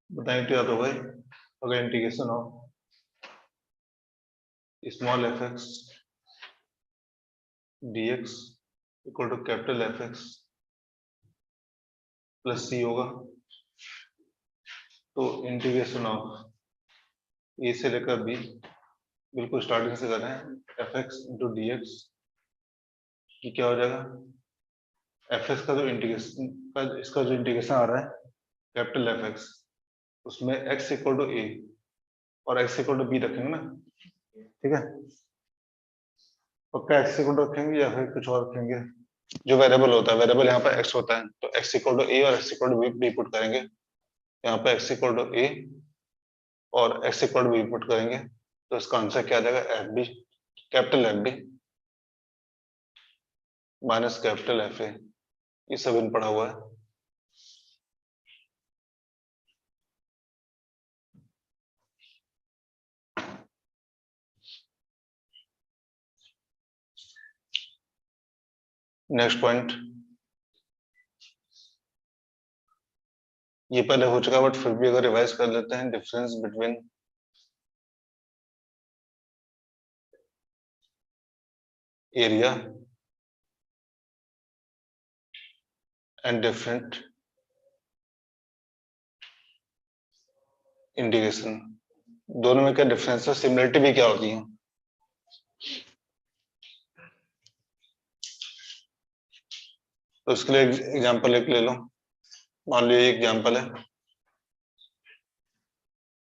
बताएं तो याद होगा। अगर integration of small f x d x equal to capital F x plus c होगा, तो इंटीग्रेशन ऑफ ए से लेकर बी, बिल्कुल स्टार्टिंग से कर रहे हैं, F x into d x की क्या हो जाएगा, एफ एक्स का जो इंटीग्रेशन का इसका जो इंटीग्रेशन आ रहा है कैपिटल एफ एक्स, उसमें एक्स इक्वल टू ए और एक्स इक्वल टू बी रखेंगे ना, ठीक है। पक्का एक्स इक्वल टू रखेंगे या फिर कुछ और रखेंगे? जो वेरिएबल होता है, वेरिएबल यहाँ पर एक्स होता है, तो एक्स इक्वल टू ए और X equal to B put करेंगे। यहाँ पे एक्स इक्वल टू ए और X equal to B put करेंगे, तो इसका आंसर क्या आ जाएगा, F B, capital F B minus capital F A. ये सब इन पड़ा हुआ है। नेक्स्ट पॉइंट, ये पहले हो चुका बट फिर भी अगर रिवाइज कर लेते हैं, difference between area and different integration, दोनों में क्या डिफरेंस है, सिमिलरिटी भी क्या होती है। तो उसके लिए एग्जांपल एक ले लो। मान लो ये एग्जांपल है,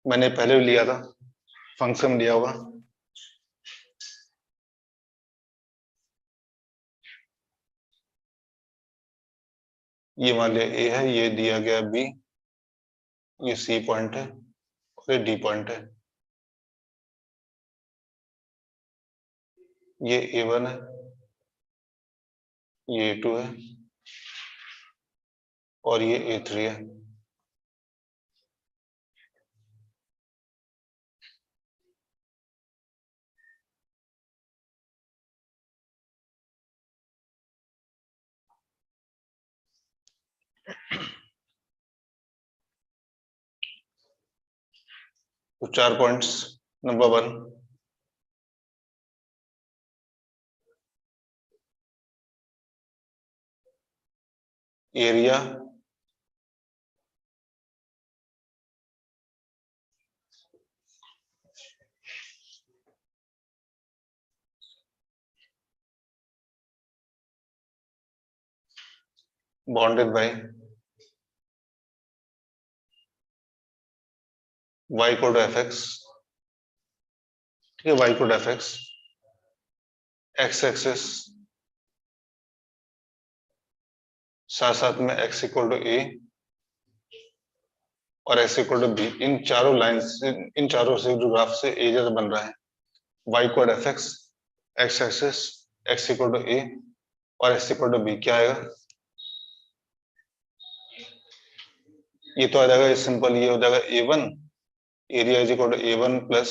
मैंने पहले भी लिया था, फंक्शन लिया होगा। ये मान लिया ए है, ये दिया गया बी, ये सी पॉइंट है और ये डी पॉइंट है। ये A1 है, ये A2 है और ये A3 है। तो 4 points. Number 1, area bounded by y equal to F X, ठीक है, y equal to F x, x axis साथ साथ में x इक्वल टू ए और x इक्वल टू बी, इन चारों लाइंस, इन चारों से जो ग्राफ से एरिया बन रहा है, y equal to F x, x axis, x equal to ए और x इक्वल टू बी, क्या आएगा, ये तो आ जाएगा सिंपल, ये हो जाएगा A1, area is equal to A1 plus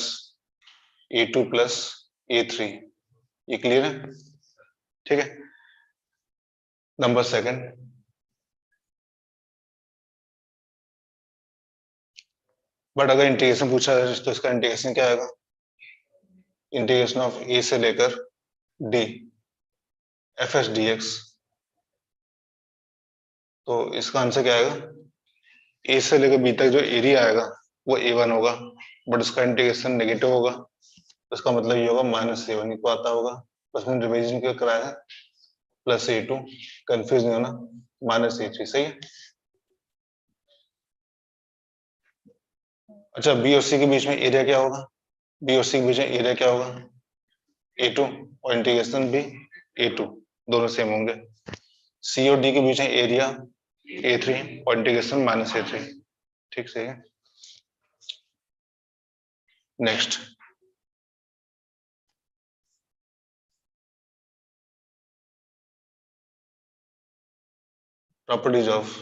A2 plus A3। ये क्लियर है, ठीक है। नंबर 2, बट अगर इंटीग्रेशन पूछा है तो इसका इंटीग्रेशन क्या आएगा, इंटीग्रेशन ऑफ ए से लेकर D F S D x, तो इसका आंसर क्या आएगा, ए से लेकर बी तक जो एरिया आएगा वो A1 होगा, बट उसका इंटीग्रेशन नेगेटिव होगा, तो इसका मतलब ये होगा माइनस A1 को आता होगा, बस मैंने रिवीजन क्यों कराया है, प्लस A2, कंफ्यूज नहीं होना, माइनस A3, सही है। अच्छा, बी और सी के बीच में एरिया क्या होगा, बी और सी के बीच में एरिया क्या होगा, A2 और इंटीग्रेशन भी A2, दोनों सेम होंगे। सी और डी के बीच में एरिया A3 और इंटीग्रेशन माइनस A3, ठीक से। Next, properties of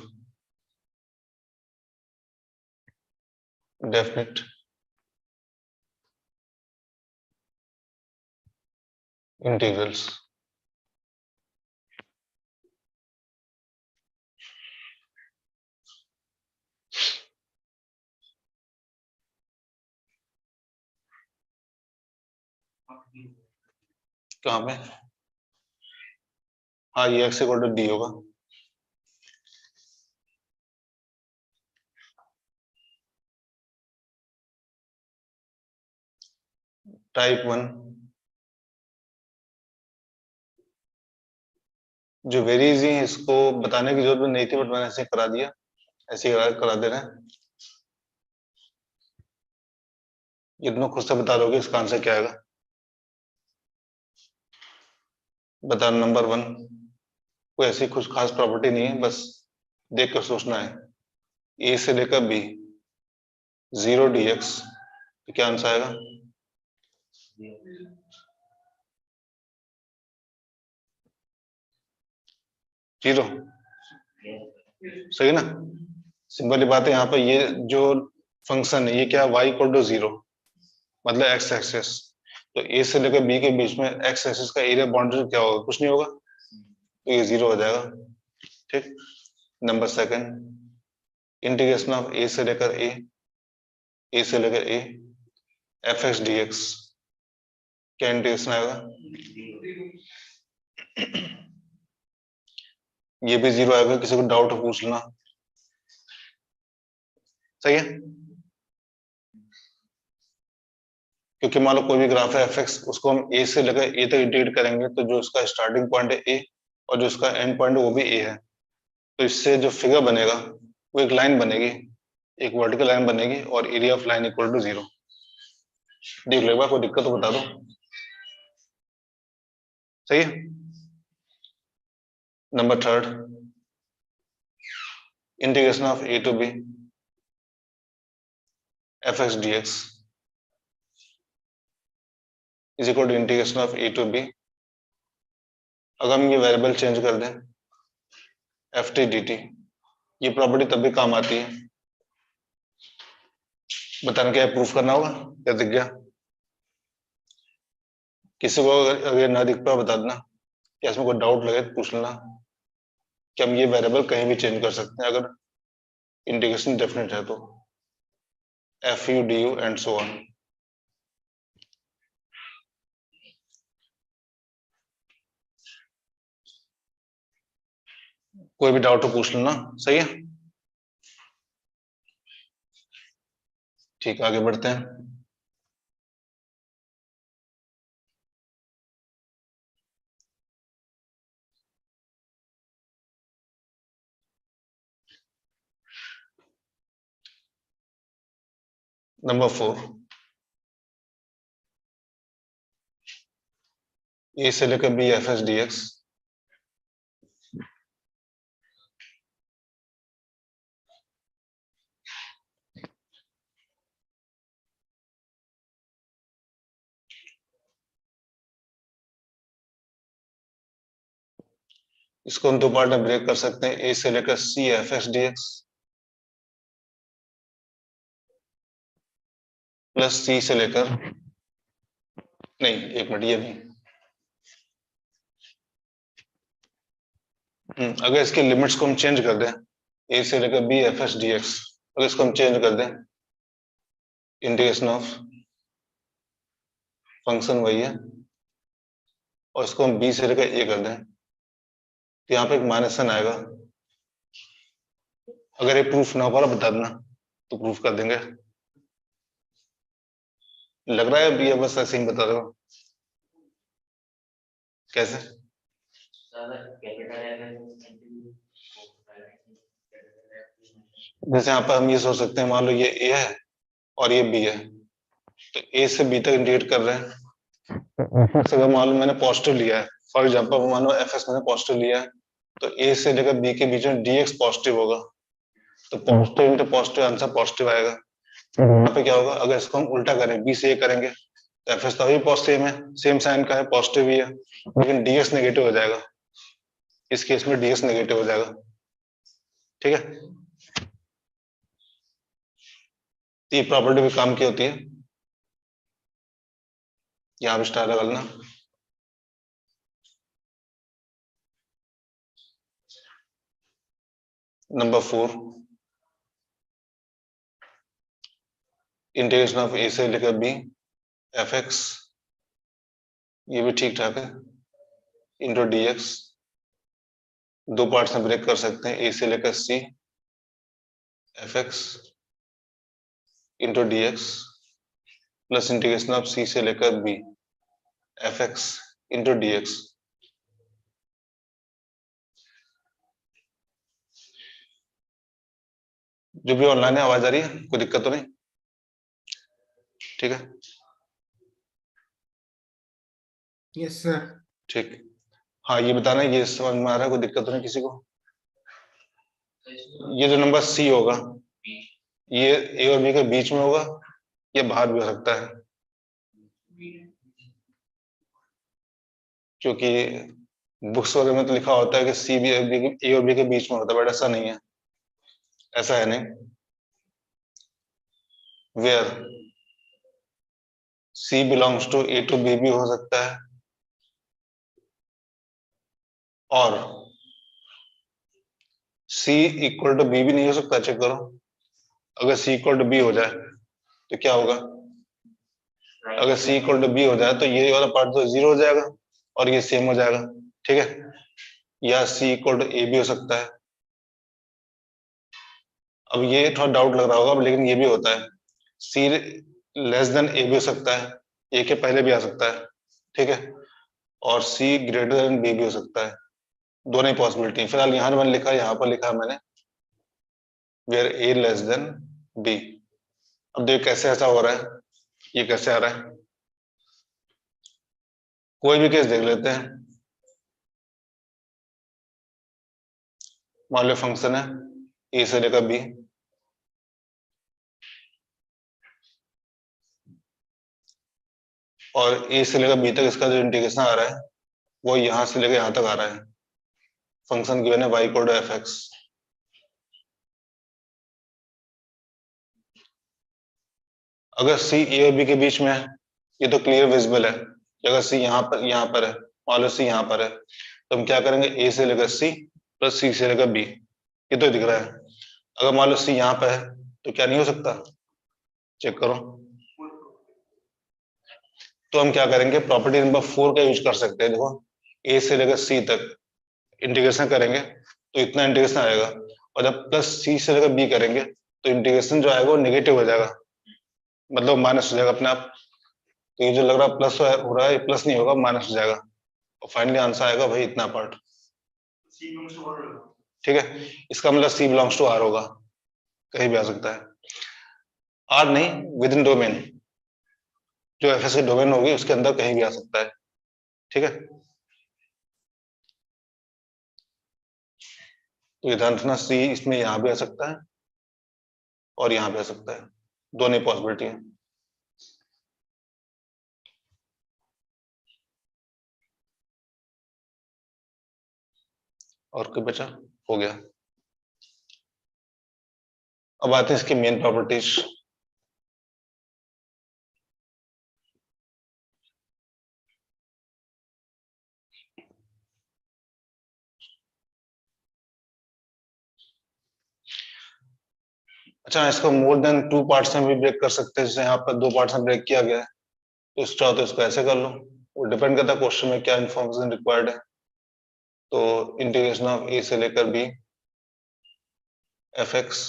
definite integrals. कहाँ पे? हाँ, ये x इक्वल टू डी होगा। टाइप 1 जो वेरी इजी है, इसको बताने की जरूरत नहीं थी, बट मैंने ऐसे करा दिया, ऐसे करा दे रहे हैं। ये दोनों खुद से बता दोगे इसका आंसर क्या आएगा। बता, नंबर 1 कोई ऐसी कुछ खास प्रॉपर्टी नहीं है, बस देख कर सोचना है। ए से लेकर बी 0 dx, तो क्या आंसर आएगा? जीरो। सही ना? सिंपल बात है। यहाँ पर ये जो फंक्शन है ये क्या, y इक्वल टू 0, मतलब x एक्सिस। तो a से लेकर b के बीच में x एक्सिस का एरिया बाउंड्री क्या होगा? कुछ नहीं होगा, तो ये 0 हो जाएगा। ठीक। Number second, integration of a से लेकर a से लेकर a fx dx, क्या इंटीग्रेशन आएगा? ये भी 0 आएगा। किसी को डाउट पूछ लेना। सही है, क्योंकि मान लो कोई भी ग्राफ है fx, उसको हम a से लेकर a तक इंटीग्रेट करेंगे, तो जो उसका स्टार्टिंग पॉइंट है a और जो उसका एंड पॉइंट है वो भी a है। तो इससे जो फिगर बनेगा वो एक लाइन बनेगी, एक वर्टिकल लाइन बनेगी, और area of line equal to 0। देख लो एक बार, कोई दिक्कत तो बता दो। सही है। Number third, integration of a to b fx dx is equal to integration of a to b। अगर हम ये वेरिएबल चेंज कर दें ft dt, ये प्रॉपर्टी तब भी काम आती है। बताना क्या प्रूफ करना होगा, क्या दिख गया? किसी को अगर ना दिख पाया बता देना, क्या इसमें कोई डाउट लगे तो पूछ लेना कि हम ये वेरिएबल कहीं भी चेंज कर सकते हैं अगर इंटीग्रेशन डेफिनेट है तो। F U D you and so on. कोई भी डाउट हो पूछ लेना। सही है, ठीक, आगे बढ़ते हैं। नंबर 4, ए से लेकर B F S D X. इसको हम दो पार्ट में ब्रेक कर सकते हैं, ए से लेकर c f S D x plus c से लेकर, नहीं एक मिनट, ये नहीं, अगर इसके लिमिट्स को हम चेंज कर दें, ए से लेकर B F S D X, अगर इसको हम चेंज कर दें, इंटीग्रेशन ऑफ फंक्शन वही है, और इसको हम बी से लेकर ए कर दें, तो यहाँ पे एक माइनस साइन आएगा। अगर ये प्रूफ ना हो पा रहा बता देना, तो प्रूफ कर देंगे। लग रहा है बी, बस ऐसे ही बता दो कैसे। जैसे यहाँ पर हम ये सोच सकते हैं, मान लो ये ए है और ये बी है, तो ए से बी तक इंटीग्रेट कर रहे हैं। अगर मान लो मैंने पॉजिटिव लिया है, फॉर एग्जांपल मान लो एफ एस मैंने पॉजिटिव लिया है, तो ए से लेकर बी के बीच में डी एक्स पॉजिटिव होगा, तो positive into positive answer positive आएगा। यहाँ पे क्या होगा, अगर इसको हम उल्टा करें, बी से ए करेंगे, तो एफ एस तो अभी पॉजिटिव है, सेम साइन का है, पॉजिटिव ही है, लेकिन डी एक्स नेगेटिव हो जाएगा। इस केस में डी एक्स नेगेटिव हो जाएगा। ठीक है, ये प्रॉपर्टी भी काम की होती है। यहाँ पे स्टार लगाना। नंबर 4, इंटीग्रेशन ऑफ ए से लेकर बी एफ एक्स ये भी ठीक ठाक है, इंटू dx, दो पार्ट्स में ब्रेक कर सकते हैं, a से लेकर c, fx into dx plus integration of c से लेकर b, fx इंटू dx। जो भी ऑनलाइन है, आवाज आ रही है? कोई दिक्कत तो नहीं? ठीक है, यस सर। ठीक। हाँ, ये बताना, ये समझ में आ रहा है? कोई दिक्कत तो नहीं किसी को? ये जो नंबर c होगा, ये a और b के बीच में होगा, ये बाहर भी हो सकता है, क्योंकि बुक्स वगैरह में तो लिखा होता है कि सी बी ए और बी के बीच में होता है, बट ऐसा नहीं है, ऐसा है नहीं। Where C belongs to A to B भी हो सकता है, और सी इक्वल टू बी भी नहीं हो सकता। चेक करो, अगर सी इक्वल टू बी हो जाए तो क्या होगा? अगर सी इक्वल टू बी हो जाए तो ये वाला पार्ट तो जीरो हो जाएगा और ये सेम हो जाएगा, ठीक है? या सी इक्वल टू ए भी हो सकता है। अब ये थोड़ा डाउट लग रहा होगा, लेकिन ये भी होता है, सी लेस देन ए भी हो सकता है, ए के पहले भी आ सकता है, ठीक है? और सी ग्रेटर देन बी भी हो सकता है, दोनों ही पॉसिबिलिटी। फिलहाल यहाँ मैंने लिखा है, यहाँ पर लिखा है मैंने where a less than b. अब देखो कैसे ऐसा हो रहा है, ये कैसे आ रहा है। कोई भी केस देख लेते हैं। मान लो फंक्शन है ए से लेकर बी, और ए से लेकर बी तक इसका जो इंटीग्रेशन आ रहा है वो यहां से लेकर यहां तक आ रहा है। फंक्शन गिवन है y equal to F x. अगर सी ए और बी के बीच में है, ये तो क्लियर विजिबल है कि अगर सी यहाँ पर है, मान लो सी यहाँ पर है, तो हम क्या करेंगे, ए से लेकर सी प्लस सी से लेकर बी, ये तो दिख रहा है। अगर मान लो सी यहाँ पर है तो क्या नहीं हो सकता? चेक करो। तो हम क्या करेंगे, प्रॉपर्टी नंबर 4 का यूज कर सकते हैं। देखो, ए से लेकर सी तक इंटीग्रेशन करेंगे तो इतना इंटीग्रेशन आएगा, और जब प्लस सी से लेकर बी करेंगे तो इंटीग्रेशन जो आएगा वो नेगेटिव हो जाएगा, मतलब माइनस हो जाएगा अपने आप। तो ये जो लग रहा है प्लस हो रहा है, ये प्लस नहीं होगा, माइनस हो जाएगा, और फाइनली आंसर आएगा भाई इतना पार्ट। ठीक है, इसका मतलब सी बिलोंग्स टू आर होगा, कहीं भी आ सकता है। आर नहीं, विद इन डोमेन, जो एफ एस की डोमेन होगी उसके अंदर कहीं भी आ सकता है, ठीक है? तो ये ध्यान रखना, सी इसमें यहां भी आ सकता है और यहां भी आ सकता है, दोनों पॉसिबिलिटी है। और कोई बचा? हो गया। अब आते हैं इसकी मेन प्रॉपर्टीज। अच्छा, इसको मोर देन 2 पार्ट्स में भी ब्रेक कर सकते हैं, जैसे यहाँ पर 2 पार्ट्स में ब्रेक किया गया है, तो इस चाहो तो इसको ऐसे कर लो। वो डिपेंड करता है क्वेश्चन में क्या इन्फॉर्मेशन रिक्वायर्ड है। तो इंटीग्रेशन ऑफ ए से लेकर B f x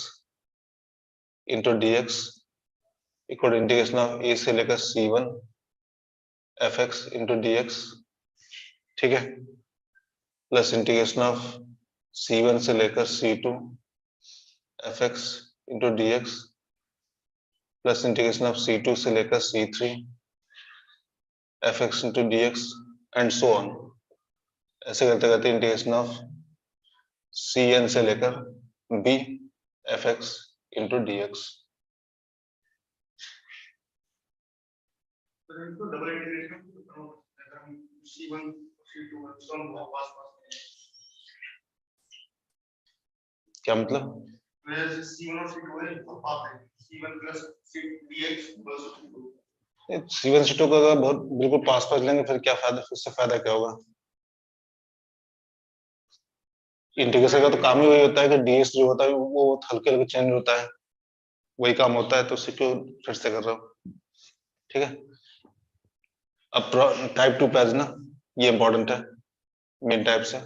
into d x equal integration of a से लेकर C1 f x into d x, ठीक है? प्लस इंटीग्रेशन ऑफ C1 से लेकर C2 f x into d x plus integration of C2 से लेकर C3 f x into d x and so on. ऐसे करते करते इंटीग्रेशन ऑफ Cn से लेकर B f x into d x. Double integration C1 C2 सब पास पास, क्या मतलब? C1 और C2 है तो पास है, C1 plus dx plus C2। C1 C2 का अगर बहुत बिल्कुल पास पास लेंगे फिर क्या फायदा, फिर से फायदा क्या होगा? इंटीग्रेशन का तो काम ही वही होता है कि डीएक्स जो होता है वो हल्के हल्के चेंज होता है, वही काम होता है, तो उससे क्यों फिर से कर रहा हूँ, ठीक है? अब टाइप 2 पेज ना, ये इंपॉर्टेंट है मेन टाइप से।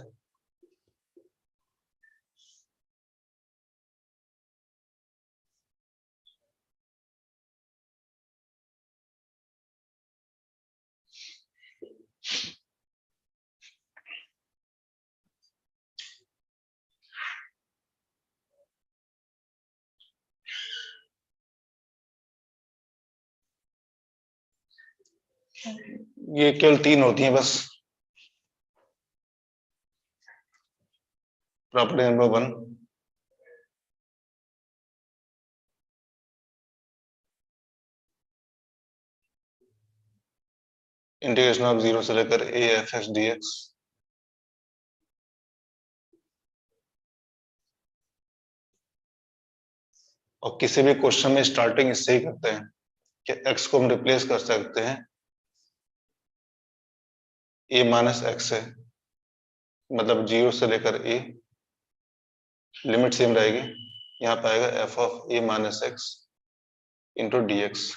ये केवल 3 होती हैं बस। प्रॉपर्टी नंबर 1, इंटीग्रेशन ऑफ 0 से लेकर a f(x) dx। और किसी भी क्वेश्चन में स्टार्टिंग इससे ही करते हैं कि x को हम रिप्लेस कर सकते हैं a माइनस एक्स से, मतलब 0 से लेकर a, लिमिट सेम रहेगी। यहाँ पे आएगा f of a minus x into d x.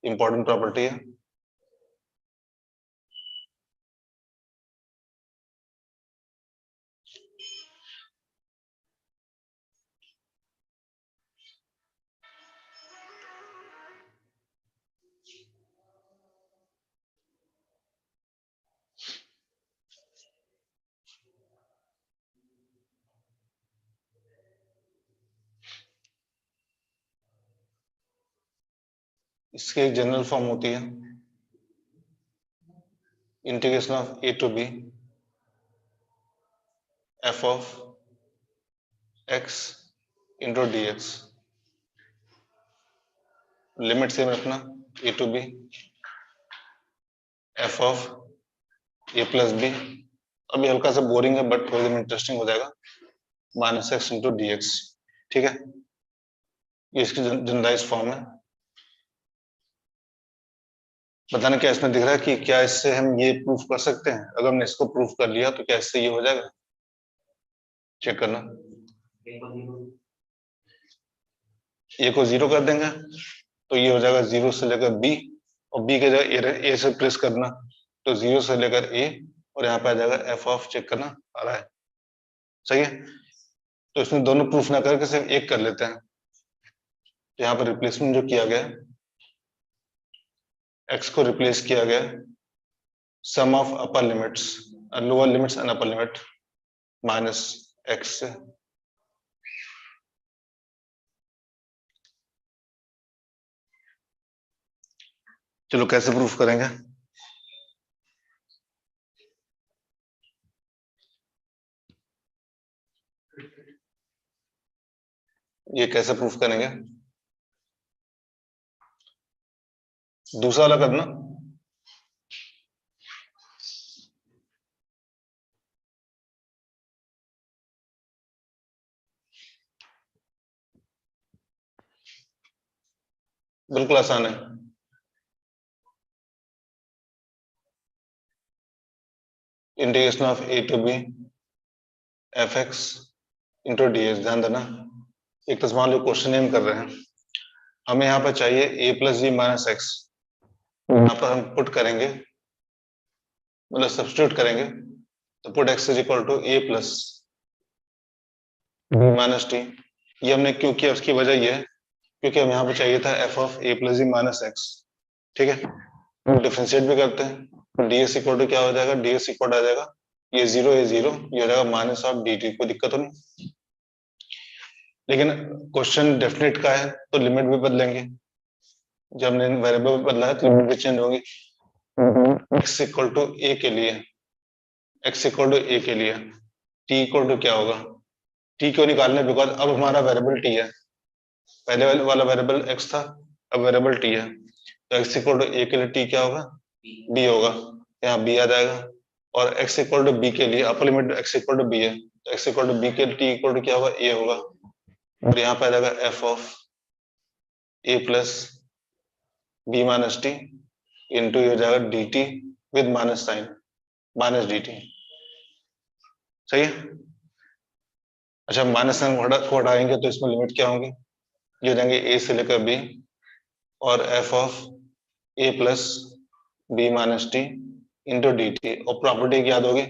Important property है। इसकी एक जनरल फॉर्म होती है integration of a to b f of x into d x. Limit same रखना, a to b f of a plus b। अभी हल्का सा boring है बट थोड़ी देर इंटरेस्टिंग हो जाएगा, minus x into d x. ठीक है, ये इसकी जनरलाइज फॉर्म है। बताना क्या इसमें दिख रहा है कि क्या इससे हम ये प्रूफ कर सकते हैं? अगर हमने इसको प्रूफ कर लिया तो क्या इससे ये हो जाएगा? चेक करना। ए को 0 कर देंगे तो ये हो जाएगा 0 से लेकर b, और b के जगह a से प्रेस करना तो 0 से लेकर a, और यहाँ पे आ जाएगा f ऑफ, चेक करना आ रहा है, सही है। तो इसमें दोनों प्रूफ ना करके सिर्फ एक कर लेते हैं। तो यहाँ पर रिप्लेसमेंट जो किया गया, x को रिप्लेस किया गया sum of upper limits, lower limits and upper limit minus x से। चलो कैसे प्रूफ करेंगे? ये कैसे प्रूफ करेंगे? दूसरा वाला करना। बिल्कुल आसान है। Integration of a to b f(x) into d x. ध्यान देना, एक तो मान लो क्वेश्चन नेम कर रहे हैं, हमें यहाँ पर चाहिए a plus b minus x. यहाँ पर हम पुट करेंगे, मतलब सब्स्टिट्यूट करेंगे, तो put x is equal to a plus b minus t. ये हमने क्यों किया, उसकी वजह ये है क्योंकि हम यहाँ पे चाहिए था f of a plus b minus x. ठीक है, डिफरेंशिएट भी करते हैं, ds इक्वल टू क्या हो जाएगा, ds इक्वल आ जाएगा ये 0 ये हो जाएगा माइनस ऑफ dt। कोई दिक्कत तो नहीं, लेकिन क्वेश्चन डेफिनेट का है तो लिमिट भी बदलेंगे। जब हमने वेरिएबल बदला है तो लिमिट भी चेंज होगी। x इक्वल टू a के लिए, x इक्वल टू a के लिए t इक्वल टू क्या होगा, t क्यों निकालने, बिकॉज अब हमारा वेरिएबल t है, पहले वाला वेरिएबल x था, अब वेरिएबल t है, तो x इक्वल टू a के लिए t क्या होगा, b होगा, यहाँ b आ जाएगा। और x इक्वल टू b के लिए upper limit x equal to b है, तो x इक्वल टू b के लिए t इक्वल टू क्या होगा, a होगा, और यहाँ पे आ जाएगा f of a plus b minus t into हो जाएगा dt with minus sign, minus dt। सही है। अच्छा, माइनस साइन को हटाएंगे तो इसमें लिमिट क्या होंगी, ये हो जाएंगे a से लेकर b और f of a plus b minus t into d t. और प्रॉपर्टी याद होगी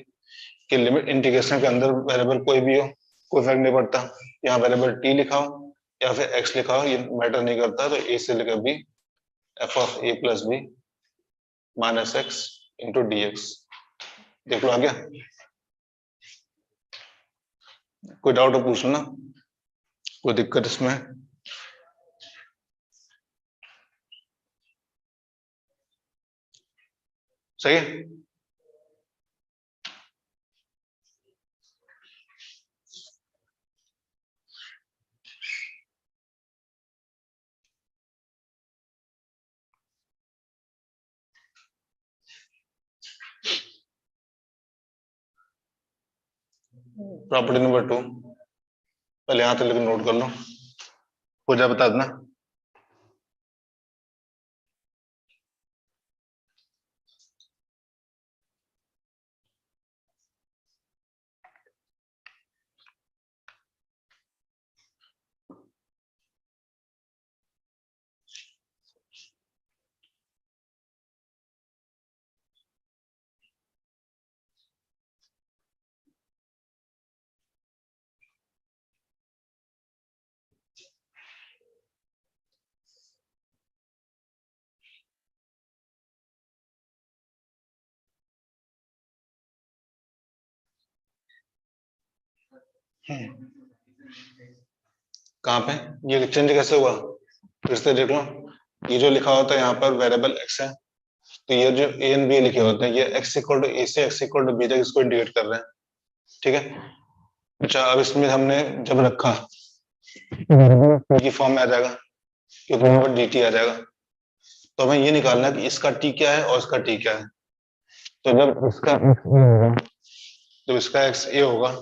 कि लिमिट इंटीग्रेशन के अंदर वेरिएबल कोई भी हो, कोई फर्क नहीं पड़ता, यहाँ वेरिएबल टी लिखा हो या फिर एक्स लिखा हो, ये मैटर नहीं करता। तो ए से लेकर B f of a plus b minus x into d x. देख लो आ गया, कोई डाउट हो पूछ लो ना, कोई दिक्कत इसमें? सही है। प्रॉपर्टी नंबर 2 पहले यहां तक लेकर नोट कर लो, हो जाए बता देना। कहाँ पे ये चेंज कैसे हुआ, फिर से देख लो। ये जो लिखा होता है यहाँ पर वेरिएबल एक्स है, तो ये जो ए एंड बी लिखे होते हैं ये एक्स इक्वल टू ए से एक्स इक्वल टू बी तक इसको इंडिकेट कर रहे हैं, ठीक है। अच्छा अब इसमें हमने जब रखा की फॉर्म में आ जाएगा, क्योंकि वहां पर डी टी आ जाएगा। तो हमें ये निकालना है कि इसका टी क्या है और इसका टी क्या है। तो जब इसका एक्स ए होगा, जब इसका एक्स ए होगा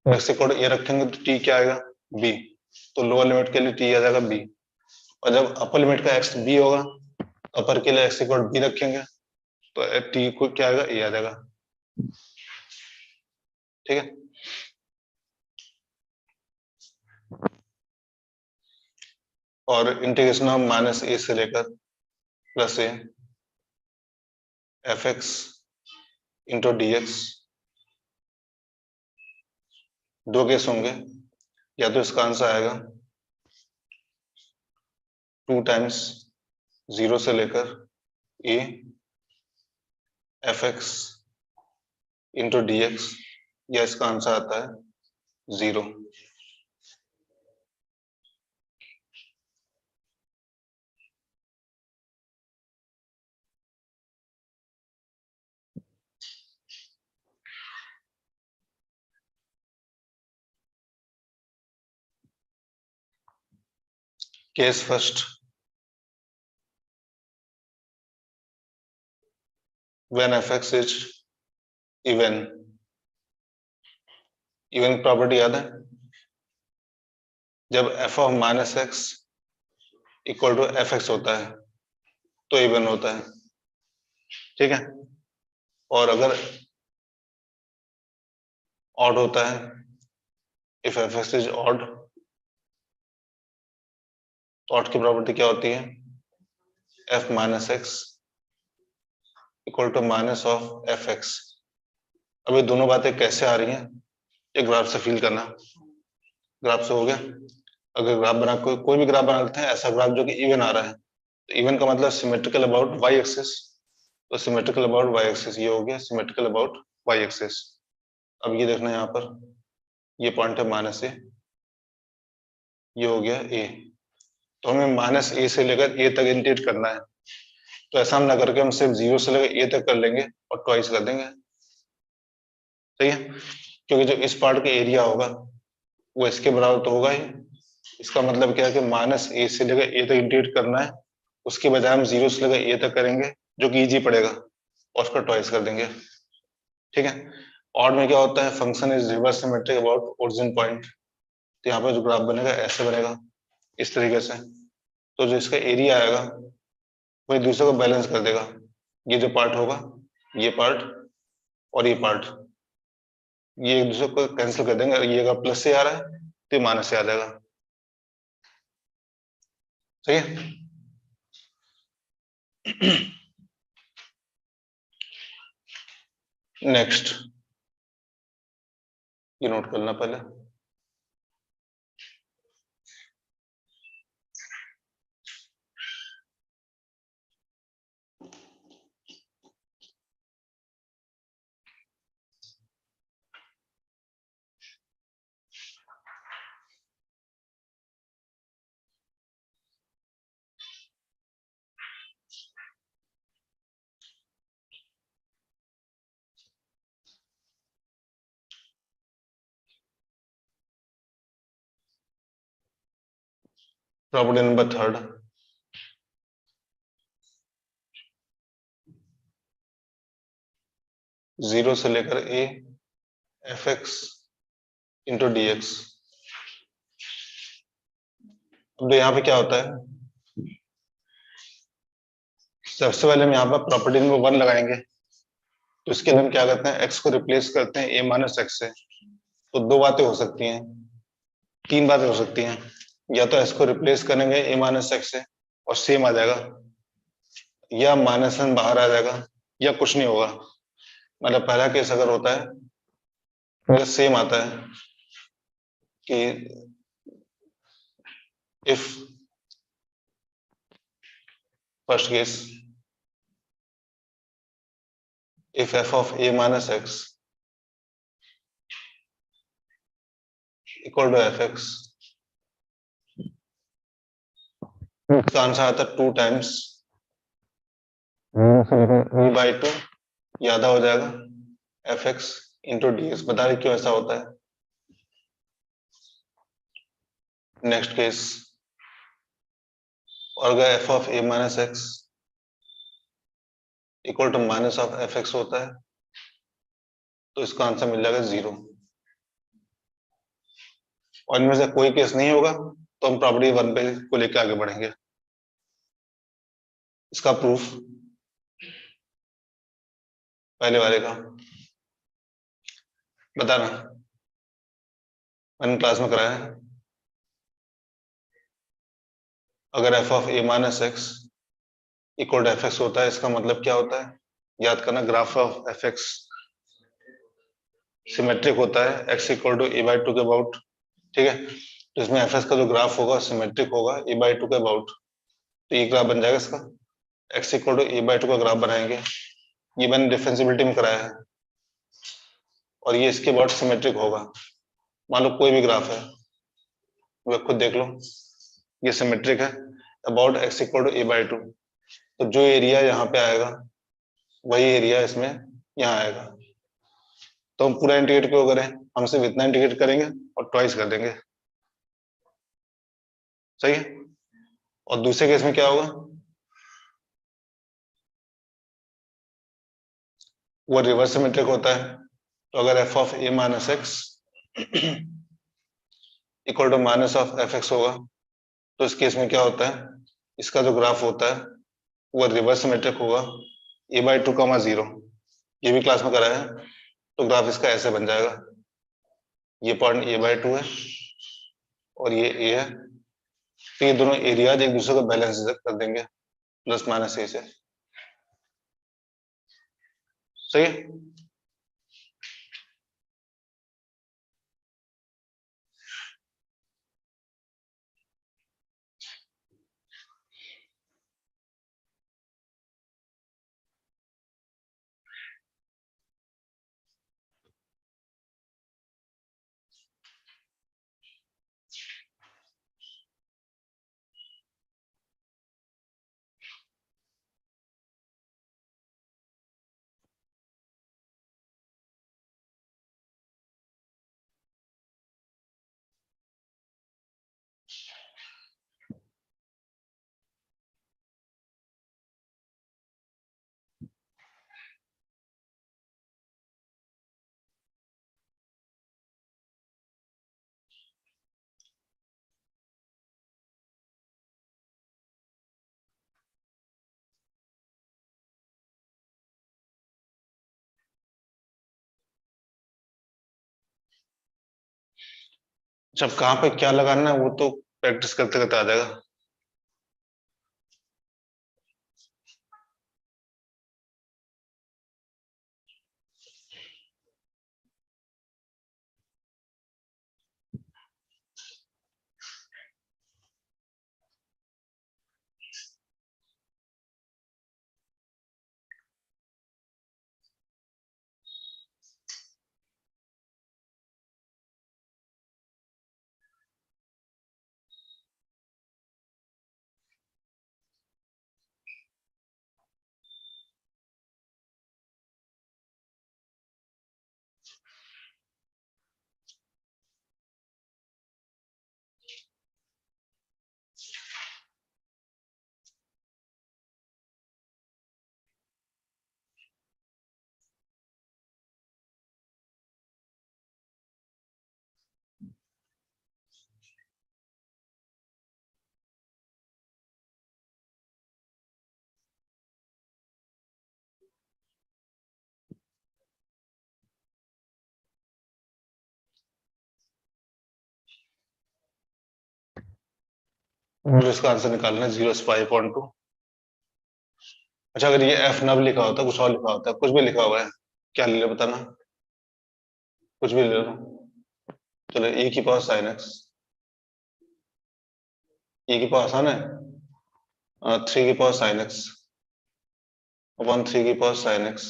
तो एक्स इक्वल टू ए रखेंगे तो टी क्या आएगा, बी। तो लोअर लिमिट के लिए टी आ जाएगा बी। और जब अपर लिमिट का एक्स बी होगा, अपर के लिए एक्स इक्वल बी रखेंगे तो टी को क्या आएगा, ए आ जाएगा, ठीक है। और इंटीग्रेशन ऑफ माइनस ए से लेकर प्लस ए f x into d x, दो केस होंगे, या तो इसका आंसर आएगा 2 टाइम्स 0 से लेकर a f x into d x, या इसका आंसर आता है 0। Case first, when fx is even, even property याद है, जब f of minus x equal to F x होता है तो इवन होता है, ठीक है। और अगर ऑड होता है, if f x is odd, तो ऑड की प्रॉपर्टी क्या होती है, f minus x equal to minus of f x. अब ये दोनों बातें कैसे आ रही हैं, एक ग्राफ से फील करना, ग्राफ से हो गया। अगर ग्राफ बना कोई भी ग्राफ बना लेते हैं, ऐसा ग्राफ जो कि इवन आ रहा है, तो इवन का मतलब सिमेट्रिकल अबाउट वाई एक्सिस, तो सिमेट्रिकल अबाउट वाई एक्सिस ये हो गया सिमेट्रिकल अबाउट वाई एक्सिस। अब ये देखना यहाँ पर, ये पॉइंट है माइनस ए, ये हो गया ए, तो हमें माइनस ए से लेकर ए तक इंटीग्रेट करना है। तो ऐसा हम ना करके हम सिर्फ 0 से लेकर ए तक कर लेंगे और ट्वाइस कर देंगे, सही है। क्योंकि जो इस पार्ट का एरिया होगा वो इसके बराबर तो होगा ही। इसका मतलब क्या है कि माइनस ए से लेकर ए तक इंटीग्रेट करना है, उसके बजाय हम 0 से लेकर ए तक करेंगे जो कि इजी पड़ेगा, और उसका ट्वाइस कर देंगे, ठीक है। ऑड में क्या होता है, function is reverse symmetric about origin point, तो यहाँ पर जो ग्राफ बनेगा ऐसे बनेगा, इस तरीके से। तो जो इसका एरिया आएगा वो एक दूसरे को बैलेंस कर देगा, ये जो पार्ट होगा, ये पार्ट और ये पार्ट, ये एक दूसरे को कैंसिल कर देंगे। ये अगर प्लस से आ रहा है तो ये माइनस से आ जाएगा, सही है। नेक्स्ट ये नोट करना पहले। प्रॉपर्टी नंबर थर्ड, जीरो से लेकर a f x into d x. अब यहाँ पे क्या होता है, सबसे पहले हम यहाँ पर प्रॉपर्टी नंबर वन लगाएंगे, तो इसके लिए हम क्या करते हैं, एक्स को रिप्लेस करते हैं ए माइनस एक्स से। तो दो बातें हो सकती हैं, तीन बातें हो सकती हैं, या तो एक्स को रिप्लेस करेंगे ए माइनस एक्स से और सेम आ जाएगा, या माइनस वन बाहर आ जाएगा, या कुछ नहीं होगा। मतलब पहला केस अगर होता है तो सेम आता है कि if first case if f of a minus x equal to fx, इसका आंसर आता है 2 टाइम्स v by 2, ये आधा हो जाएगा fx इंटू डी एक्स। बता रहे क्यों ऐसा होता है। नेक्स्ट केस, और अगर f of a minus x equal to minus of fx होता है तो इसका आंसर मिल जाएगा 0। और इनमें से कोई केस नहीं होगा तो हम प्रॉपर्टी वन पे को लेकर आगे बढ़ेंगे। इसका प्रूफ पहले वाले का बताना, मैंने क्लास में कराया है। अगर f of a minus x equal to F x होता है, इसका मतलब क्या होता है, याद करना, graph of f x symmetric होता है x equal to a by two के अबाउट। ठीक है, तो इसमें एफ एक्स का जो ग्राफ होगा सिमेट्रिक होगा ए बाई टू के अबाउट। तो ये ग्राफ बन जाएगा इसका, x equal to a by two का ग्राफ बनाएंगे। ये मैंने डिफरेंशिएबिलिटी में कराया है, और ये इसके अबाउट सिमेट्रिक होगा। मान लो कोई भी ग्राफ है, वो खुद देख लो, ये सिमेट्रिक है about x equal to a by two. तो जो एरिया यहाँ पे आएगा वही एरिया इसमें यहाँ आएगा। तो हम पूरा इंटीग्रेट क्यों करें, हम सिर्फ इतना इंटीग्रेट करेंगे और ट्वाइस कर देंगे। सही है। और दूसरे केस में क्या होगा, वो रिवर्स सिमेट्रिक होता है। तो अगर f of a minus x equal to minus of f x होगा, तो इस केस में क्या होता है, इसका जो ग्राफ होता है वो रिवर्स सिमेट्रिक होगा ए बाई टू कमा 0। ये भी क्लास में कराया है। तो ग्राफ इसका ऐसे बन जाएगा, ये पॉइंट ए बाई टू है और ये ए है। तो ये दोनों एरियाज एक दूसरे को बैलेंस कर देंगे प्लस माइनस ए से। सही है। जब कहाँ पे क्या लगाना है वो तो प्रैक्टिस करते करते आ जाएगा। मुझे इसका आंसर निकालना है 0 से 5.2। अच्छा, अगर ये f नब लिखा होता, कुछ और लिखा होता, कुछ भी लिखा हुआ है, क्या ले लो बताना, कुछ भी ले लो। चलो e की पावर sin x, e की पावर आसान है, 3 की पावर sin x अपॉन 3 की पावर sin x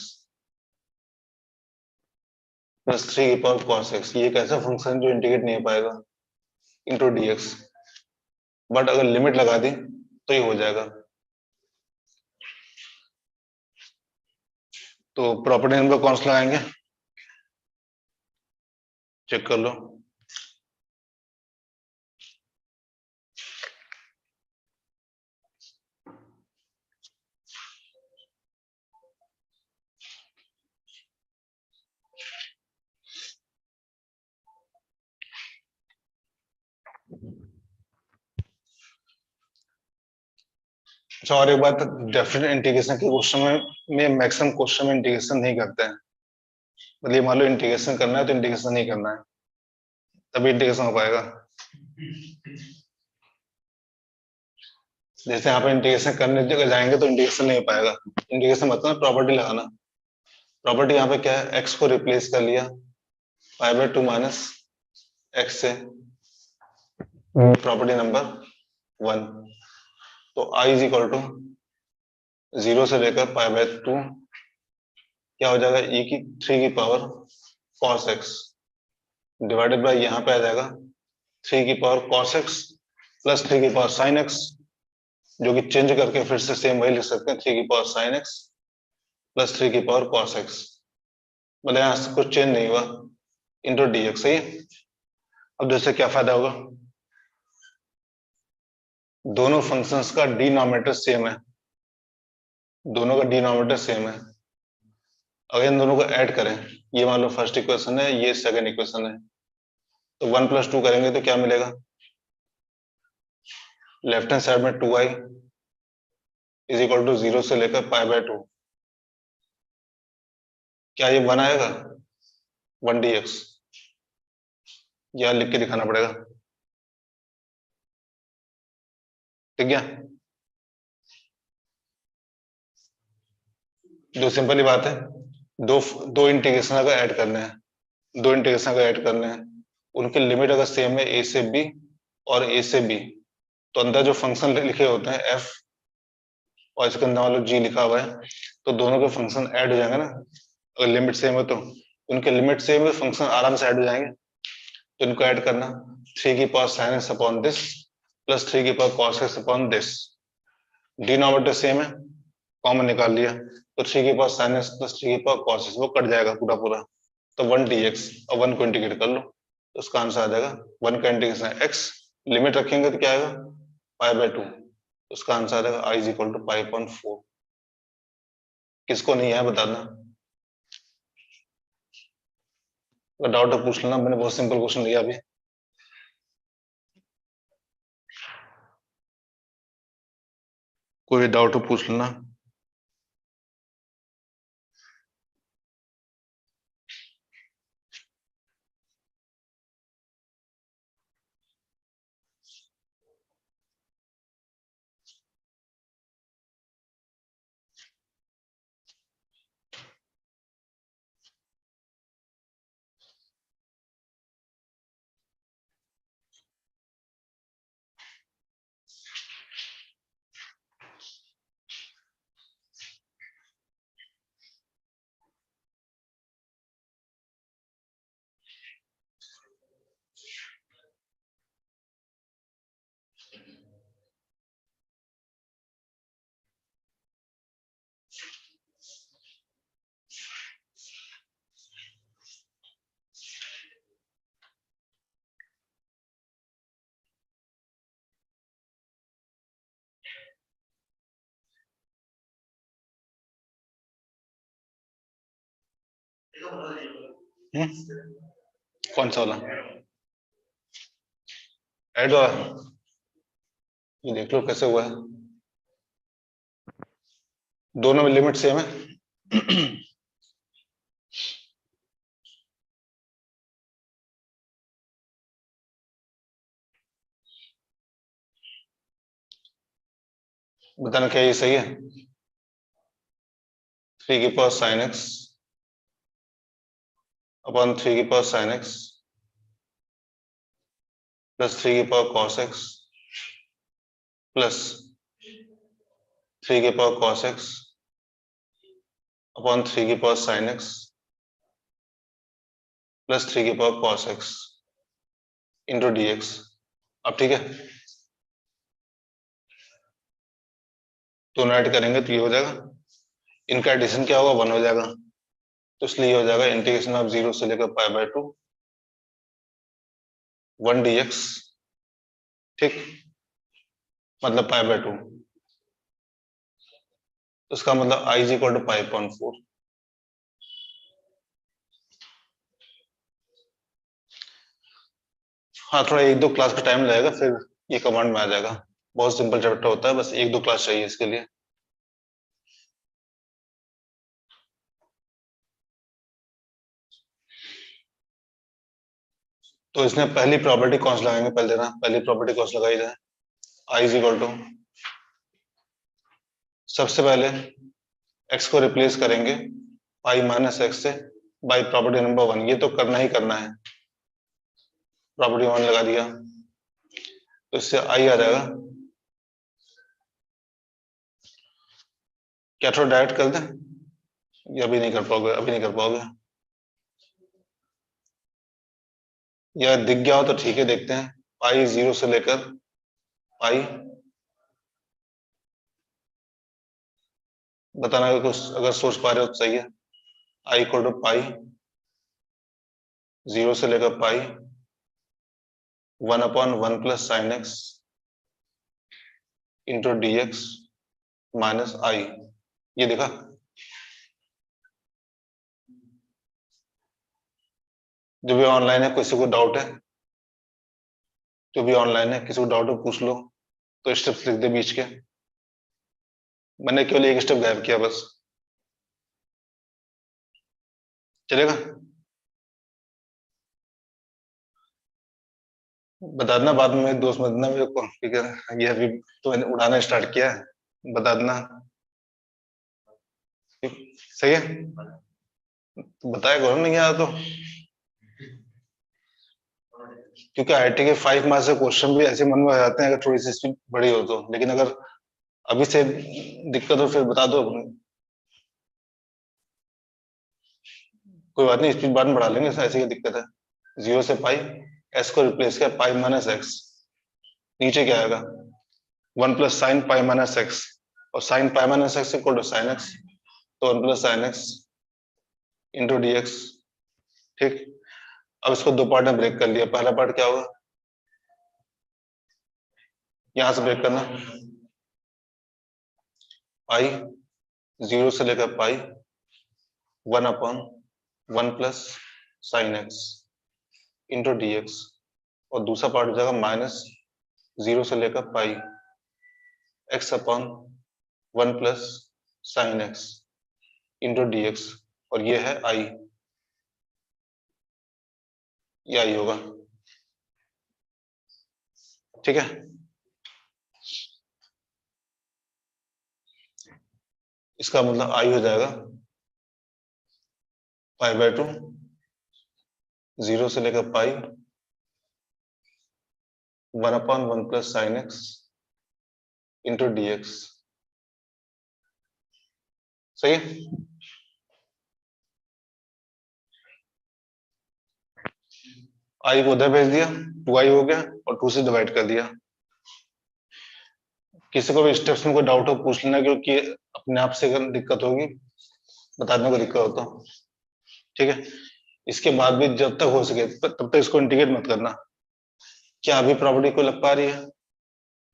प्लस 3 की पावर cos x। ये एक ऐसा फंक्शन जो इंटीग्रेट नहीं हो पाएगा इंटू dx, बट अगर लिमिट लगा दी तो ये हो जाएगा। तो प्रॉपर्टी नंबर कौन सा लगाएंगे, चेक कर लो। अच्छा, और एक बात, डेफिनेट इंटीग्रेशन के क्वेश्चन में मैक्सिमम क्वेश्चन में इंटीग्रेशन नहीं करते हैं। मतलब ये मान लो इंटीग्रेशन करना है तो इंटीग्रेशन नहीं करना है, तभी इंटीग्रेशन हो पाएगा। जैसे यहाँ पे इंटीग्रेशन करने जगह जाएंगे तो इंटीग्रेशन नहीं हो पाएगा। इंटीग्रेशन मतलब प्रॉपर्टी लगाना। प्रॉपर्टी यहाँ पे क्या है, एक्स को रिप्लेस कर लिया पाई बाय 2 माइनस एक्स से, प्रॉपर्टी नंबर 1। तो i इज इक्वल टू 0 से लेकर पाई बाय 2 क्या हो जाएगा, e की 3 की power cos x divided by यहाँ पे आ जाएगा 3 की पावर cos x प्लस 3 की पावर sin x, जो कि चेंज करके फिर से सेम वही लिख सकते हैं, 3 की पावर sin x प्लस 3 की पावर cos x। मतलब यहाँ से कुछ चेंज नहीं हुआ, इंटू dx। सही है। अब जैसे क्या फायदा होगा, दोनों फंक्शंस का डिनोमिनेटर सेम है, दोनों का डिनोमिनेटर सेम है। अगर इन दोनों को ऐड करें, ये मान लो फर्स्ट इक्वेशन है, ये सेकंड इक्वेशन है, तो 1 प्लस 2 करेंगे तो क्या मिलेगा, लेफ्ट हैंड साइड में 2i इज इक्वल टू 0 से लेकर पाई बाय 2, क्या ये 1 आएगा, 1 dx। यह लिख के दिखाना पड़ेगा, ठीक है। दो सिंपल ही बात है, दो दो इंटीग्रेशन अगर ऐड करने हैं, दो इंटीग्रेशन अगर ऐड करने हैं, उनके लिमिट अगर सेम है a से b और a से b, तो अंदर जो फंक्शन लिखे होते हैं f और इसके अंदर मान लो g लिखा हुआ है, तो दोनों के फंक्शन ऐड हो जाएंगे ना। अगर लिमिट सेम है तो उनके लिमिट सेम है, फंक्शन आराम से ऐड हो जाएंगे। तो इनको ऐड करना, 3 की power sin x upon this plus 3 की power cos x upon this, denominator same है, कॉमन निकाल लिया, तो 3 की पावर sin x प्लस 3 की पावर cos x वो कट जाएगा पूरा पूरा, तो 1 dx, और 1 को इंटीग्रेट कर लो तो उसका आंसर आ जाएगा 1 का इंटीग्रेशन है x, लिमिट रखेंगे तो क्या आएगा पाई बाय 2, उसका आंसर आ जाएगा i इज इक्वल टू 5.4। किसको नहीं है बताना, अगर डाउट है पूछ लेना, मैंने बहुत सिंपल क्वेश्चन लिया अभी। कोई डाउट हो पूछ लेना। कौन सा वाला ऐड वाला, ये देख लो कैसे हुआ है, दोनों में लिमिट सेम है। बताना क्या ये सही है? 3 की पावर साइन एक्स अपॉन 3 की पावर साइन एक्स प्लस 3 की पावर कॉस एक्स प्लस 3 की पावर कॉस एक्स अपॉन 3 की पावर साइन एक्स प्लस 3 की power cos x into d x. अब ठीक है, तो ऐड करेंगे तो ये हो जाएगा, इनका एडिशन क्या होगा 1 हो जाएगा, तो इसलिए ये हो जाएगा इंटीग्रेशन ऑफ 0 से लेकर पाई बाय 2 1 dx, ठीक, मतलब पाई बाय 2, उसका मतलब i is equal to pi upon 4। हाँ, थोड़ा 1-2 क्लास का टाइम लगेगा, फिर ये कमांड में आ जाएगा। बहुत सिंपल चैप्टर होता है, बस 1-2 क्लास चाहिए इसके लिए। तो इसमें पहली प्रॉपर्टी कौन सी लगाएंगे, पहले देना, पहली प्रॉपर्टी कौन सी लगाई जाए? i इज इक्वल टू, सबसे पहले x को रिप्लेस करेंगे पाई माइनस एक्स से बाई प्रॉपर्टी नंबर 1, ये तो करना ही करना है। प्रॉपर्टी 1 लगा दिया तो इससे i आ जाएगा, क्या थोड़ा डायरेक्ट कर दें? ये अभी नहीं कर पाओगे, अभी नहीं कर पाओगे, या दिख गया हो तो ठीक है, देखते हैं। पाई 0 से लेकर पाई, बताना अगर कुछ, अगर सोच पा रहे हो तो सही है। i इक्वल टू पाई 0 से लेकर pi 1 upon 1 plus sine x into d x minus I, ये देखा? जो भी ऑनलाइन है, किसी को डाउट है, जो भी ऑनलाइन है किसी को डाउट है पूछ लो, तो स्टेप्स लिख दे बीच के, मैंने केवल एक स्टेप गायब किया बस, चलेगा? बता देना बाद में, दोस्त मत देना मेरे को, ठीक है, ये अभी तो मैंने उड़ाना स्टार्ट किया है, बता देना। सही है, बताया करो, नहीं आया तो, क्योंकि आईआईटी के 5 मार्क्स से क्वेश्चन भी ऐसे मन में आ जाते हैं अगर थोड़ी सी स्पीड बड़ी हो तो, लेकिन अगर अभी से दिक्कत हो फिर बता दो, कोई बात नहीं, स्पीड बाद में बढ़ा लेंगे, ऐसी क्या दिक्कत है। 0 से पाई, एस को रिप्लेस किया पाई माइनस एक्स, नीचे क्या आएगा 1 plus sine pi minus x, और sine pi minus x equal to sine x, तो 1 plus sine x into d x, ठीक। अब इसको 2 पार्ट में ब्रेक कर लिया, पहला पार्ट क्या होगा, यहां से ब्रेक करना, पाई 0 से लेकर pi 1 upon 1 plus sine x into d x, और दूसरा पार्ट हो जाएगा माइनस 0 से लेकर pi x upon 1 plus sine x into d x, और ये है आई, ये आई होगा, ठीक है। इसका मतलब आई हो जाएगा पाई बाय 2 0 से लेकर pi 1 upon 1 plus sine x into d x, सही है। आई को उधर भेज दिया, 2i हो गया, और 2 से डिवाइड कर दिया। किसी को भी स्टेप्स में कोई डाउट हो पूछ लेना, क्योंकि अपने आप से अगर दिक्कत होगी बता देना, कोई दिक्कत हो तो, ठीक है। इसके बाद भी जब तक हो सके तब तक इसको इंटीग्रेट मत करना। क्या अभी प्रॉपर्टी को लग पा रही है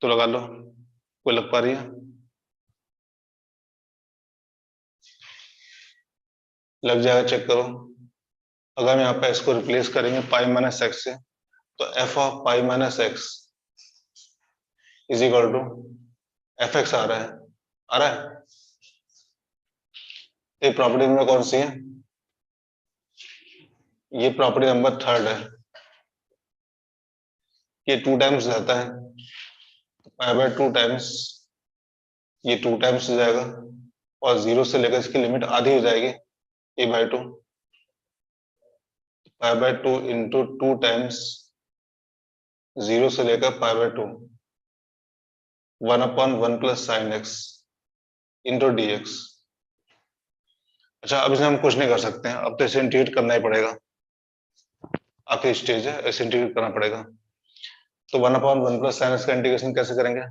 तो लगा लो, कोई लग पा रही है, लग जाएगा, चेक करो। अगर हम यहाँ पे इसको रिप्लेस करेंगे पाई माइनस एक्स से, तो f of pi minus x is equal to F x आ रहा है, आ रहा है। ये प्रॉपर्टी नंबर कौन सी है, ये प्रॉपर्टी नंबर 3 है, ये 2 टाइम्स रहता है, पाई बाय 2 टाइम्स ये 2 टाइम्स हो जाएगा और 0 से लेकर इसकी लिमिट आधी हो जाएगी a/2 π/2 इंटू 2 टाइम्स 0 से लेकर π/2 1/1 plus sine x into dx। अच्छा, अब इसे हम कुछ नहीं कर सकते हैं, अब तो इसे इंटीग्रेट करना ही पड़ेगा, आखिरी स्टेज है, इसे इंटीग्रेट करना पड़ेगा। तो 1/1 प्लस साइन एक्स का इंटीग्रेशन कैसे करेंगे?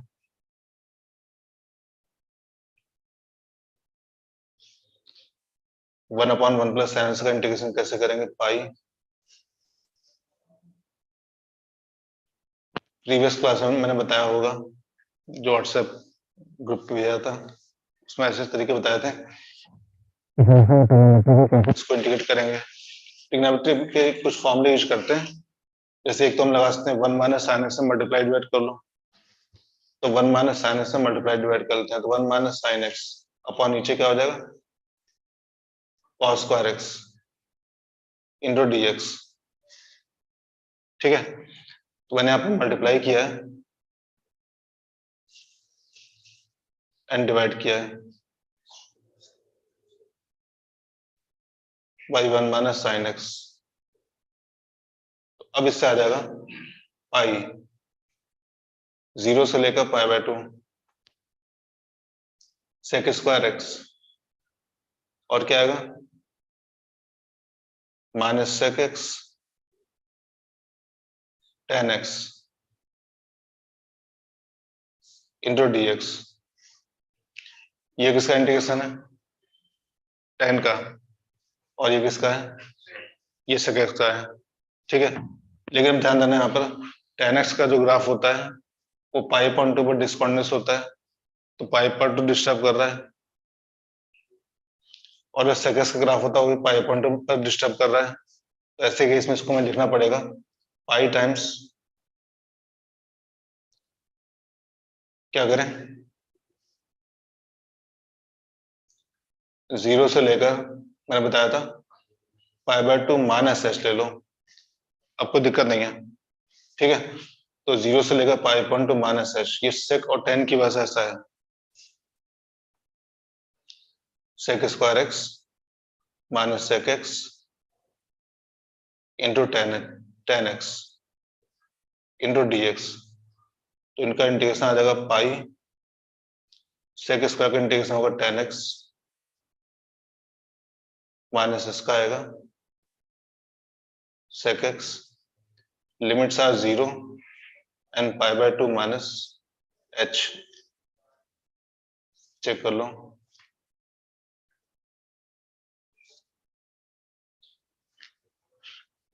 One upon one plus sine x का इंटीग्रेशन कैसे करेंगे? पाई, प्रीवियस क्लास में मैंने बताया होगा, जो व्हाट्सएप ग्रुप पे भेजा था, उसमें ऐसे तरीके बताए थे। इसको इंटीग्रेट करेंगे, ट्रिग्नोमेट्री के कुछ फॉर्मूले यूज करते हैं। जैसे एक तो हम लगा सकते हैं 1 माइनस साइन एक्स से मल्टीप्लाई डिवाइड कर लो, तो 1 माइनस साइन एक्स से मल्टीप्लाई डिवाइड करते हैं, तो 1 माइनस साइन एक्स अपॉन नीचे क्या हो जाएगा? Cos square x into dx। ठीक है, तो मैंने यहाँ पर मल्टीप्लाई किया है एंड डिवाइड किया है बाई 1 माइनस साइन एक्स। अब इससे आ जाएगा पाई 0 से लेकर π/2 सेक स्क्वायर एक्स, और क्या आएगा? Minus sec x tan x into dx। ये किसका इंटीग्रेशन है? tan का। और ये किसका है? ये सेक एक्स का है। ठीक है, लेकिन ध्यान देना यहाँ पर tan एक्स का जो ग्राफ होता है वो π/2 पर डिस्कॉर्डिनेस होता है, तो π/2 डिस्टर्ब कर रहा है, और जो सेक एक्स का ग्राफ होता है वो भी π/2 पर डिस्टर्ब कर रहा है। तो ऐसे केस में इसको मैं लिखना पड़ेगा पाई टाइम्स, क्या करें, 0 से लेकर, मैंने बताया था π/2 माइनस एच ले लो, आपको दिक्कत नहीं है। ठीक है, तो 0 से लेकर π/2 माइनस एच, ये सेक और tan की वजह से ऐसा है, sec square x minus sec x into tan x into dx। तो इनका इंटीग्रेशन आ जाएगा पाई, सेक स्क्वायर का इंटीग्रेशन होगा tan एक्स माइनस इसका आएगा sec x, limits are 0 and π/2 minus h। Check कर लो,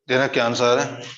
देना क्या आंसर है?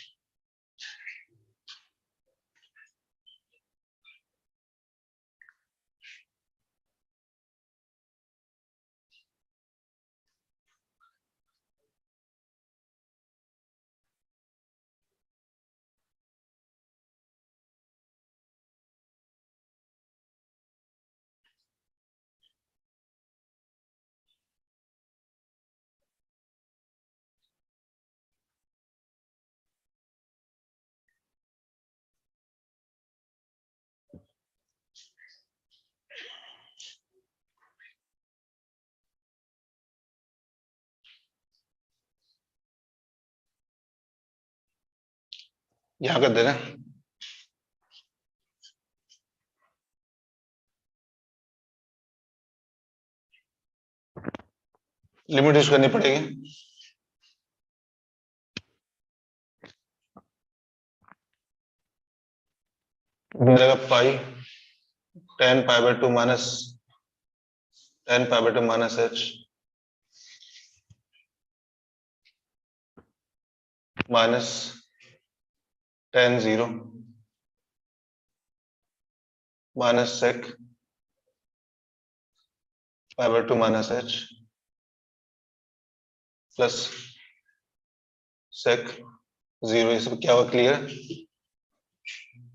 यहां कर दे रहे हैं, लिमिट यूज करनी पड़ेगी। मिलेगा pi tan π/2 minus tan π/2 minus h minus tan 0 minus sec π/2 minus h plus sec 0। ये सब क्या हुआ? क्लियर,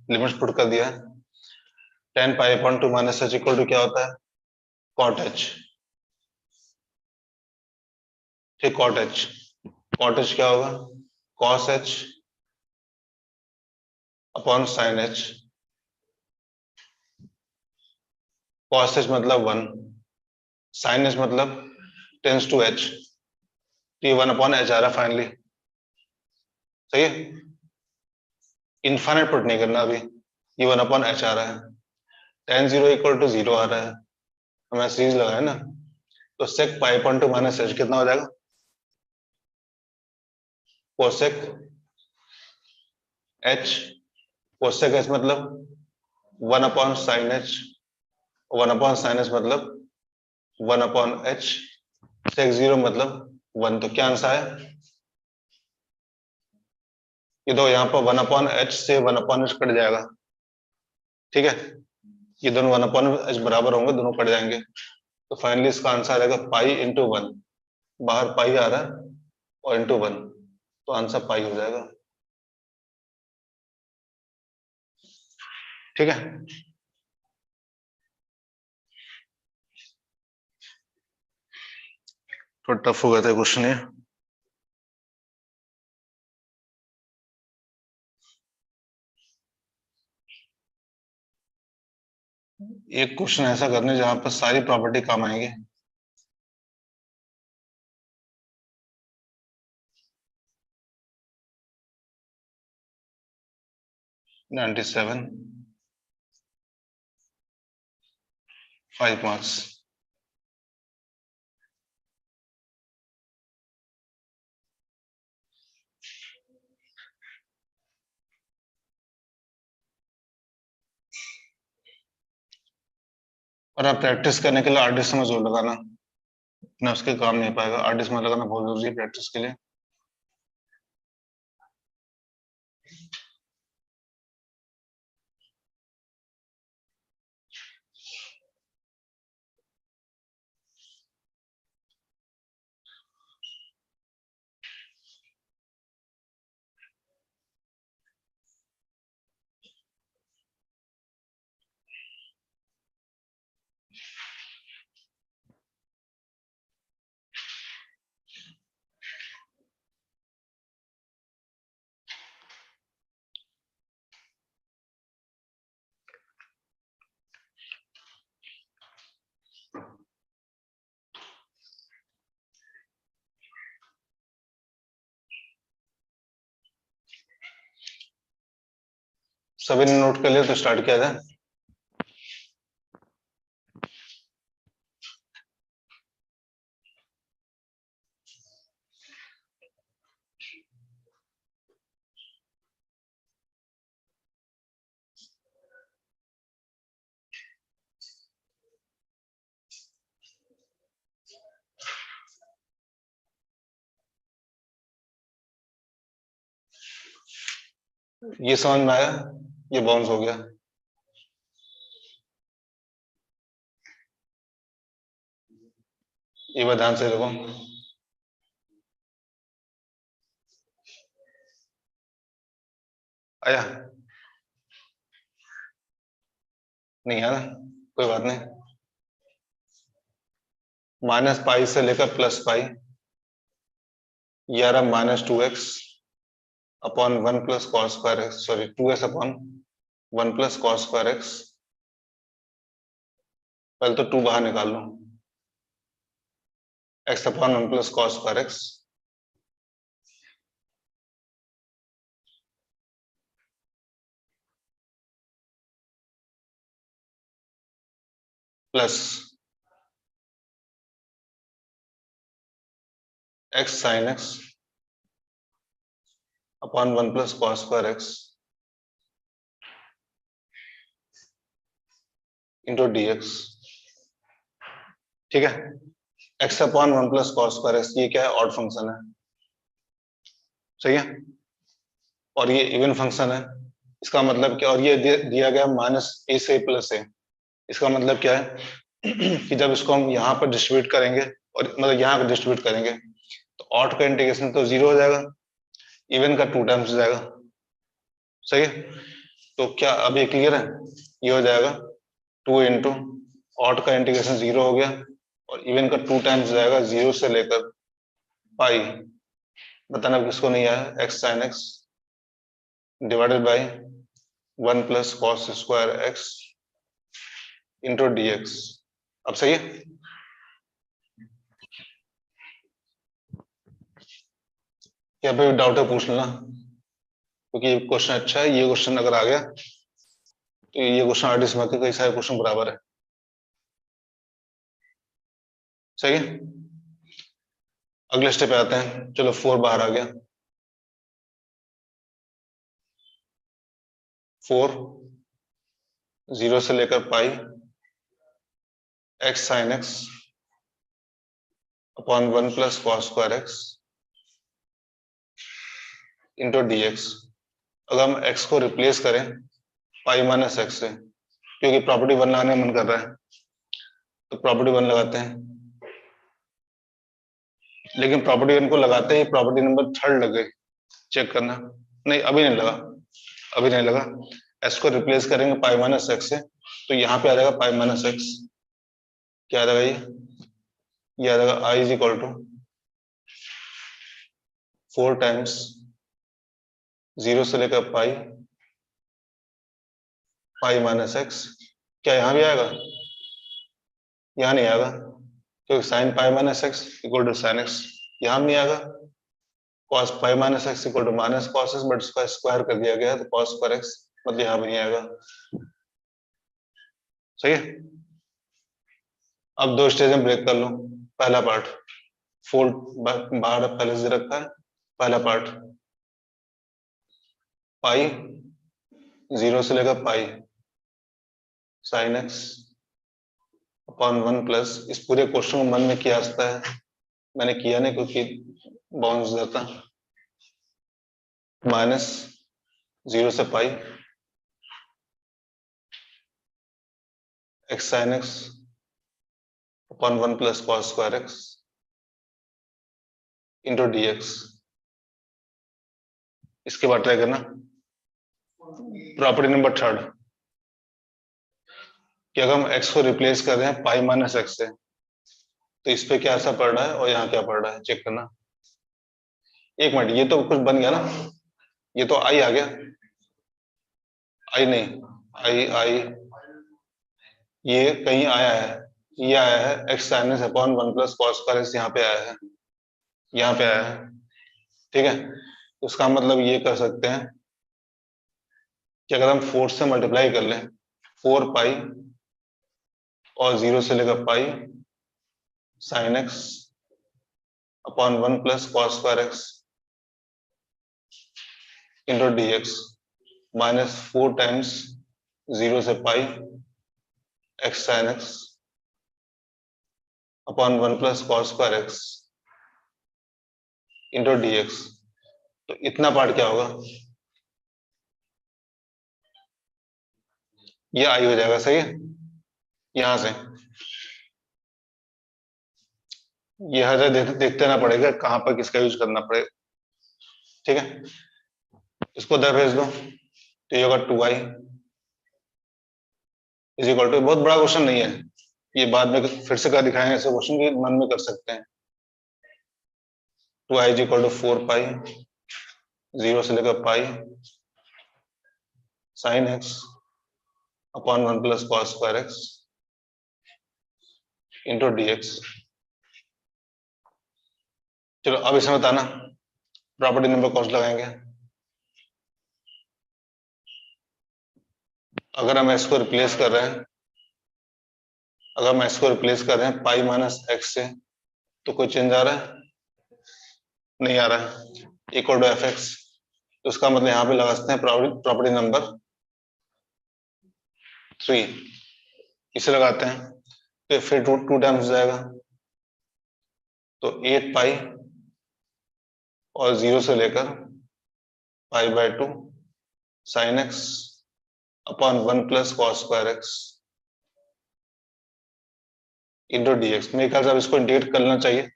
लिमिट्स पुट कर दिया है। tan π/2 minus h equal to क्या होता है? cot h। ठीक, cot h, cot h क्या होगा? cos h upon sin h cos h मतलब 1, sin h मतलब टेंस टू h, तो ये 1/h आ रहा है फाइनली। सही है, इनफाइनाइट पुट नहीं करना अभी, ये 1/h आ रहा है। tan 0 इक्वल टू 0 आ रहा है, हमें सीरीज लगाया ना, तो sec pi upon two minus h कितना हो जाएगा? कोसेक h, कोसेक h मतलब 1/sin h, 1/sin h मतलब 1/h, sec 0 मतलब 1, तो क्या आंसर है? ये दो यहाँ पर 1/h से 1/h कट जाएगा, ठीक है, ये दोनों 1/h बराबर होंगे, दोनों कट जाएंगे, तो फाइनली इसका आंसर आएगा पाई इंटू 1, बाहर पाई आ रहा है और इंटू 1, तो आंसर पाई हो जाएगा। ठीक है, थोड़ा टफ हो गया था क्वेश्चन ये। एक क्वेश्चन ऐसा करने जहां पर सारी प्रॉपर्टी काम आएंगे। Ninety 5 marks. और आप प्रैक्टिस करने के लिए आरडीएस में जोर लगाना, ना उसके काम नहीं पाएगा, आरडीएस में लगाना बहुत जरूरी है प्रैक्टिस के लिए। सभी ने नोट कर लिया तो स्टार्ट किया जाए। ये समझ में आया, ये बाउंस हो गया। ये बात ध्यान से देखो, आया नहीं आया ना, कोई बात नहीं। माइनस पाई से लेकर प्लस पाई, ये आ रहा -2x upon 1 plus cos square x, sorry 2s upon 1 plus cos square x. पहले तो 2 बाहर निकाल लो, x upon 1 plus cos square x plus x sign x upon 1 plus cos square x into dx। ठीक है, x upon 1 plus cos square x, ये क्या है? Odd function है, सही है, और ये इवन फंक्शन है। इसका मतलब क्या, और ये दिया गया -a से +a, इसका मतलब क्या है कि जब इसको हम यहाँ पर डिस्ट्रीब्यूट करेंगे और मतलब यहाँ पर डिस्ट्रीब्यूट करेंगे तो ऑड का इंटीग्रेशन तो 0 हो जाएगा, इवन का 2 टाइम्स हो जाएगा, सही है। तो क्या अभी क्लियर है? ये हो जाएगा 2 इंटू ऑड का इंटीग्रेशन 0 हो गया और इवन का 2 टाइम्स हो जाएगा 0 से लेकर पाई, बताना किसको नहीं आया, x sine x divided by 1 plus cos square x into dx। अब सही है? क्या भाई डाउट है पूछ लेना, क्योंकि ये क्वेश्चन अच्छा है। ये क्वेश्चन अगर आ गया तो ये क्वेश्चन आर्टिस्ट में कई सारे क्वेश्चन बराबर है। सही है? अगले स्टेप पे आते हैं। चलो 4 बाहर आ गया। 4 0 से लेकर पाई x sin x upon 1 plus cos square x into d X. अगर हम x को रिप्लेस करें पाई माइनस एक्स से, क्योंकि प्रॉपर्टी 1 लगाने का मन कर रहा है तो प्रॉपर्टी 1 लगाते हैं। लेकिन प्रॉपर्टी 1 को लगाते ही प्रॉपर्टी नंबर 3 लगे, चेक करना। नहीं अभी नहीं लगा, अभी नहीं लगा। x को रिप्लेस करेंगे पाई माइनस एक्स से, तो यहाँ पे आ जाएगा पाई माइनस एक्स। क्या आ जाएगा ये आ जाएगा i is equal to 4 times 0 से लेकर पाई पाई माइनस एक्स। क्या यहाँ भी आएगा? यहाँ नहीं आएगा, क्योंकि sine pi minus x equal to sine x. यहाँ नहीं आएगा। Cos pi minus x equal to minus cos x, but इसका स्क्वायर कर दिया गया है तो कॉस स्क्वायर एक्स, मतलब यहाँ भी नहीं आएगा। सही है? अब 2 स्टेज में ब्रेक कर लो। पहला पार्ट 4 बाहर पहले से रखा है। पहला पार्ट पाई 0 से लेकर pi sine x upon 1 plus, इस पूरे क्वेश्चन को मन में किया जाता है, मैंने किया नहीं क्योंकि बाउंस जाता। माइनस 0 से pi x sine x upon 1 plus cos square x into d x. इसके बाद ट्राई करना प्रॉपर्टी नंबर 3 कि अगर हम x को रिप्लेस कर रहे हैं पाई माइनस एक्स से तो इस पे क्या असर पड़ रहा है और यहाँ क्या पड़ रहा है, चेक करना। एक मिनट, ये तो कुछ बन गया ना, ये तो आई आ गया। आई नहीं, आई ये कहीं आया है, ये आया है x sine x upon 1 plus cos square x, यहाँ पे आया है, यहाँ पे आया है। ठीक है, तो उसका मतलब ये कर सकते हैं कि अगर हम 4 से मल्टीप्लाई कर लें 4 पाई और 0 से लेकर pi sine x upon 1 plus cos square x into d x minus 4 times 0 से pi x sine x upon 1 plus cos square x into d x. तो इतना पार्ट क्या होगा? ये आई हो जाएगा। सही है? यहां से ये हर जगह देखते रहना पड़ेगा कहां पर किसका यूज करना पड़ेगा। ठीक है, इसको उधर भेज दो तो ये होगा 2i इज इक्वल टू, बहुत बड़ा क्वेश्चन नहीं है ये, बाद में फिर से कर दिखाएंगे ऐसे क्वेश्चन के मन में कर सकते हैं। 2i इज इक्वल टू 4 पाई 0 से लेकर pi sine x upon 1 plus cos square x into d x. चलो अब इसमें बताना प्रॉपर्टी नंबर कौन सा लगाएंगे। अगर हम इसको रिप्लेस कर रहे हैं, अगर हम इसको रिप्लेस कर रहे हैं पाई माइनस एक्स से तो कोई चेंज आ रहा है? नहीं आ रहा है। इक्वल टू एफ एक्स, तो उसका मतलब यहाँ पे लगा सकते हैं प्रॉपर्टी नंबर 3, इसे लगाते हैं तो फिर 2 टाइम्स हो जाएगा, तो 8 पाई और 0 से लेकर पाई by 2 sign x upon 1 plus cos square x into d x. मेरे ख्याल से अब इसको इंटीग्रेट करना चाहिए।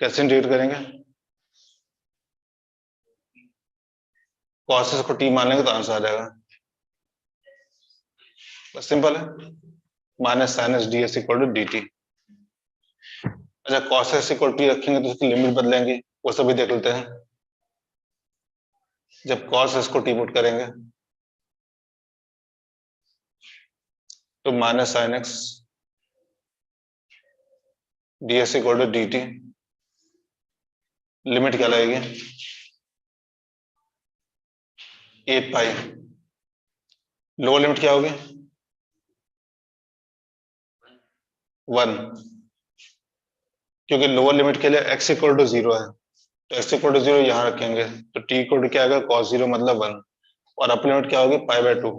कैसे इंटीग्रेट करेंगे? कॉस को टी मान लेंगे तो आंसर आ जाएगा, बस सिंपल है। Minus sine s d s equal to d t. अच्छा, कॉस एस इक्वल टी रखेंगे तो उसकी लिमिट बदलेंगे, वो सभी देख लेते हैं। जब कॉस एस को टी पुट करेंगे तो minus sine x d s equal to d t, limit क्या लगेगी 8 पाई, लोअर लिमिट क्या होगी 1, क्योंकि लोअर लिमिट के लिए x इक्वल टू 0 है, तो x इक्वल टू 0 यहाँ रखेंगे, तो t इक्वल टू क्या आएगा cos 0 मतलब 1, और अपर लिमिट क्या होगी pi by 2,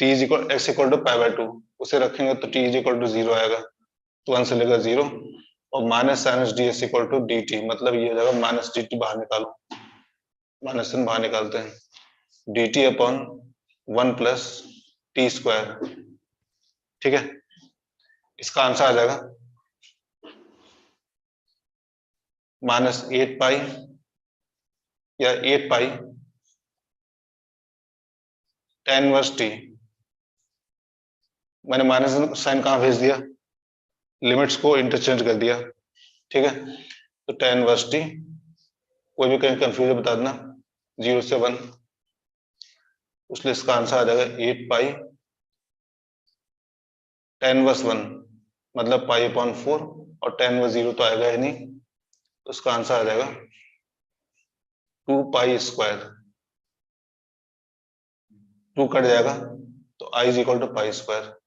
t is equal x equal to pi by 2, उसे रखेंगे तो t इज इक्वल टू 0 आएगा, तो 1 से लेकर 0, और minus sine s d s equal to d t, मतलब ये हो जाएगा माइनस डी टी, बाहर निकालो, माइनस साइन बाहर निकालते हैं, D T upon 1 plus T square, ठीक है, इसका आंसर आ जाएगा माइनस 8 पाई या 8 पाई tan इनवर्स टी, मैंने माइनस साइन कहां भेज दिया, लिमिट्स को इंटरचेंज कर दिया, ठीक है, तो tan इनवर्स टी, कोई भी कहीं कंफ्यूजन बता देना 0 से 1, इसलिए इसका आंसर आ जाएगा 8 पाई tan इनवर्स 1 मतलब पाई अपॉन 4, और tan इनवर्स 0 तो आएगा ही नहीं, तो इसका आंसर आ जाएगा 2 पाई स्क्वायर, 2 कट जाएगा तो i is equal to pi square.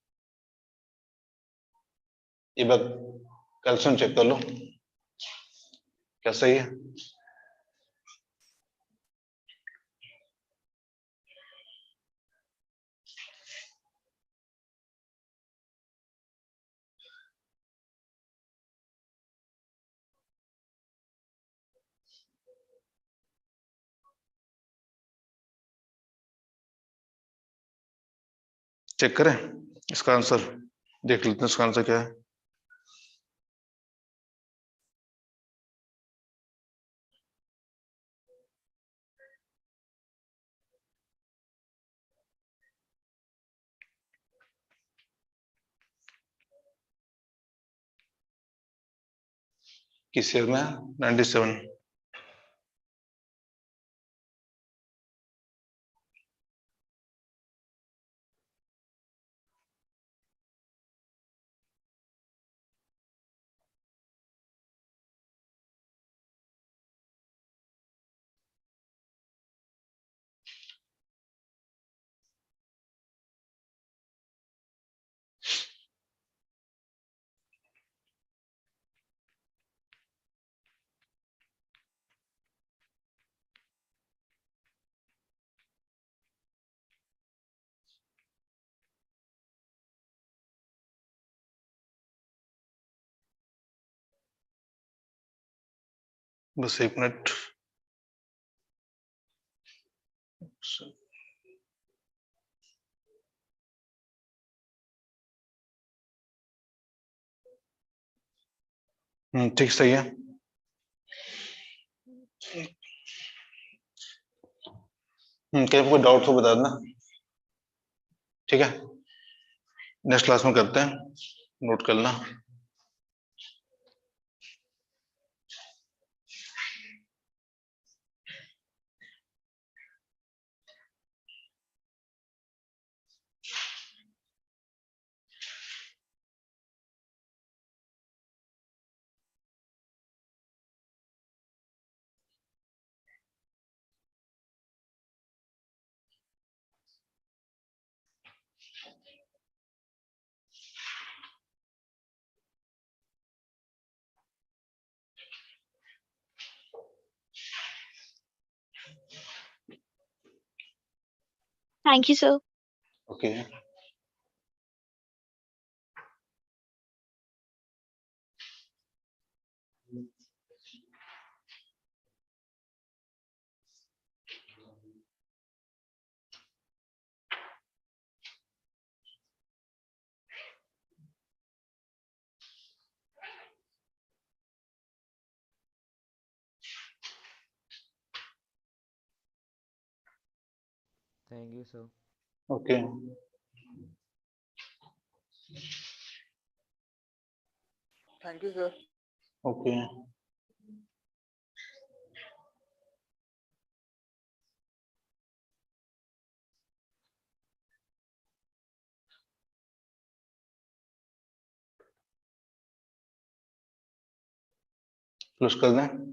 ये बात कैल्शियम चेक कर लो क्या सही है। चेक करें इसका आंसर, देख लेते हैं इसका आंसर क्या है। किस ईयर में 97, बस 1 मिनट। ठीक सही है। कहीं कोई डाउट हो बता देना, ठीक है, नेक्स्ट क्लास में करते हैं, नोट कर लेना। Thank you, sir. Okay Thank you, sir. Okay Thank you, sir. Okay. Close कर दें।